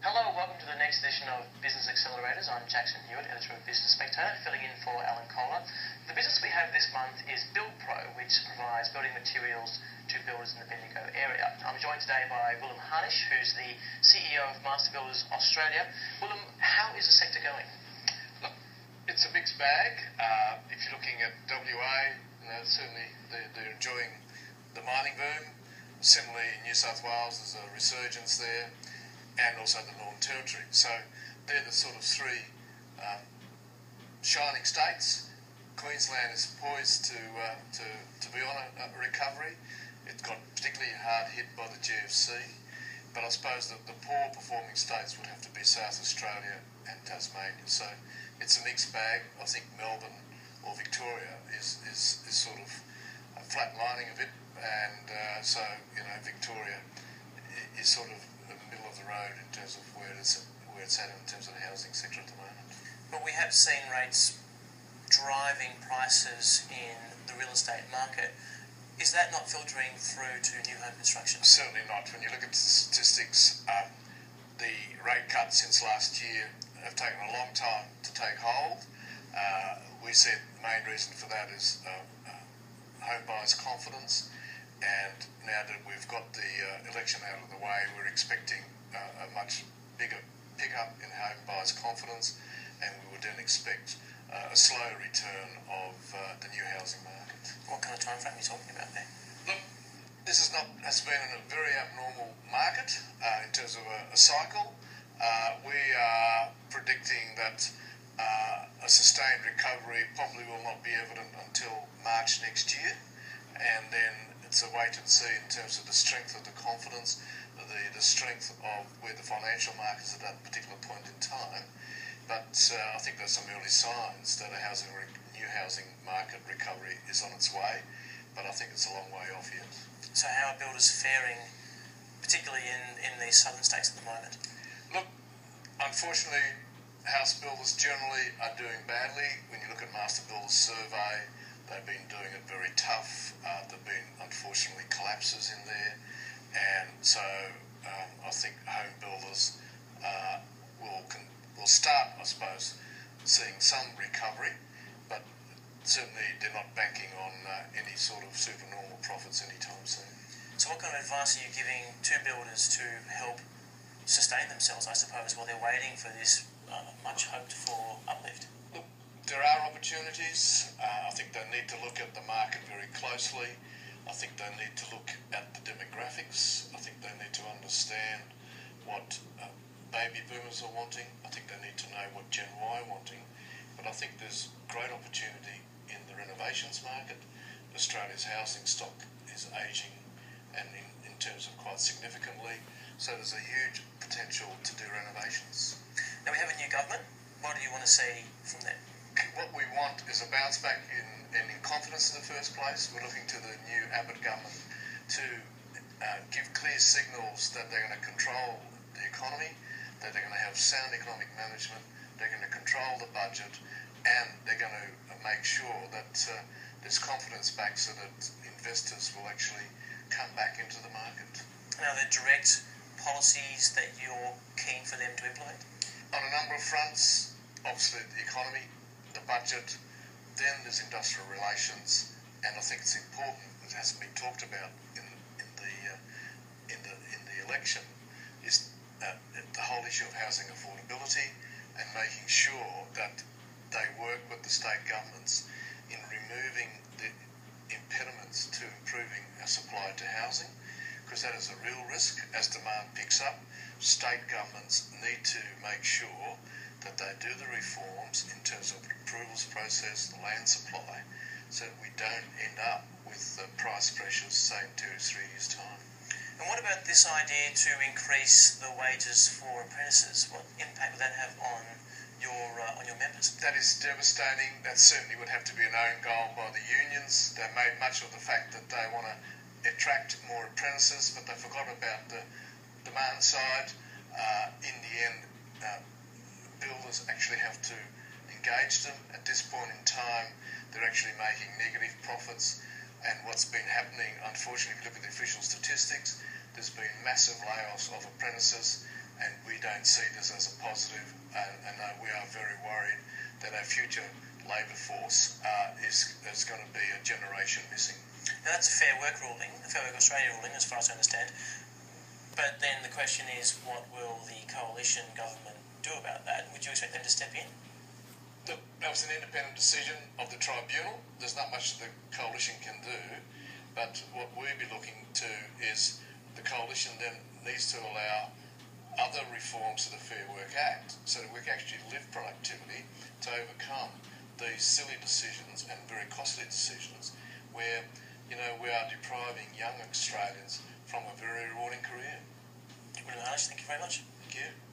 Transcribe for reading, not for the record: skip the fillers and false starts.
Hello, welcome to the next edition of Business Accelerators. I'm Jackson Hewitt, editor of Business Spectator, filling in for Alan Kohler. The business we have this month is Build Pro, which provides building materials to builders in the Bendigo area. I'm joined today by Wilhelm Harnisch, who's the CEO of Master Builders Australia. Wilhelm, how is the sector going? Look, it's a mixed bag. If you're looking at WA, certainly they're enjoying the mining boom. Similarly, in New South Wales, there's a resurgence there, and also the Northern Territory. So they're the sort of three shining states. Queensland is poised to be on a recovery. It got particularly hard hit by the GFC, but I suppose that the poor performing states would have to be South Australia and Tasmania. So it's a mixed bag. I think Melbourne or Victoria is sort of flatlining a bit, and so Victoria is sort of the middle of the road in terms of where it's at in terms of the housing sector at the moment. But we have seen rates driving prices in the real estate market. Is that not filtering through to new home construction? Certainly not. When you look at the statistics, the rate cuts since last year have taken a long time to take hold. We said the main reason for that is home buyers' confidence, and now that we've got the election out of the way, we're expecting a much bigger pickup in home buyers' confidence, and we would then expect a slow return of the new housing market. What kind of time frame are you talking about there? Look, this has been a very abnormal market in terms of a cycle. We are predicting that a sustained recovery probably will not be evident until March next year, and then it's a wait and see in terms of the strength of the confidence, the strength of where the financial markets are at that particular point in time. But I think there's some early signs that new housing market recovery is on its way, but I think it's a long way off yet. So how are builders faring, particularly in the southern states at the moment? Look, unfortunately, house builders generally are doing badly. When you look at Master Builders survey, they've been doing it very tough. There've been, unfortunately, collapses in there. And so I think home builders will start, I suppose, seeing some recovery, but certainly they're not banking on any sort of supernormal profits anytime soon. So what kind of advice are you giving to builders to help sustain themselves, I suppose, while they're waiting for this much hoped for uplift? Look, there are opportunities. I think they need to look at the market very closely. I think they need to look at the demographics. I think they need to understand what baby boomers are wanting. I think they need to know what Gen Y are wanting. But I think there's great opportunity in the renovations market. Australia's housing stock is ageing, and in terms of quite significantly. So there's a huge potential to do renovations. Now we have a new government. What do you want to see from them? What we want is a bounce back in confidence in the first place. We're looking to the new Abbott Government to give clear signals that they're going to control the economy, that they're going to have sound economic management, they're going to control the budget, and they're going to make sure that there's confidence back so that investors will actually come back into the market. Now, the direct policies that you're keen for them to implement? On a number of fronts, obviously the economy, the budget, then there's industrial relations, and I think it's important, it hasn't been talked about in the election, is the whole issue of housing affordability and making sure that they work with the state governments in removing the impediments to improving our supply to housing, because that is a real risk. As demand picks up, state governments need to make sure that they do the reforms in terms of the approvals process, the land supply, so that we don't end up with price pressures, say, in 2 or 3 years' time. And what about this idea to increase the wages for apprentices? What impact would that have on your members? That is devastating. That certainly would have to be an own goal by the unions. They made much of the fact that they want to attract more apprentices, but they forgot about the demand side. In the end, builders actually have to engage them. At this point in time, they're actually making negative profits. And what's been happening, unfortunately, if you look at the official statistics, there's been massive layoffs of apprentices, and we don't see this as a positive, and we are very worried that our future labour force is going to be a generation missing. Now that's a Fair Work ruling, the Fair Work Australia ruling, as far as I understand. But then the question is, what will the coalition government do about that? Would you expect them to step in? Look, that was an independent decision of the tribunal. There's not much the coalition can do, but what we'll be looking to is the coalition then needs to allow other reforms to the Fair Work Act so that we can actually lift productivity to overcome these silly decisions and very costly decisions where, you know, we are depriving young Australians from a very rewarding career. Wilhelm Harnisch, thank you very much. Thank you.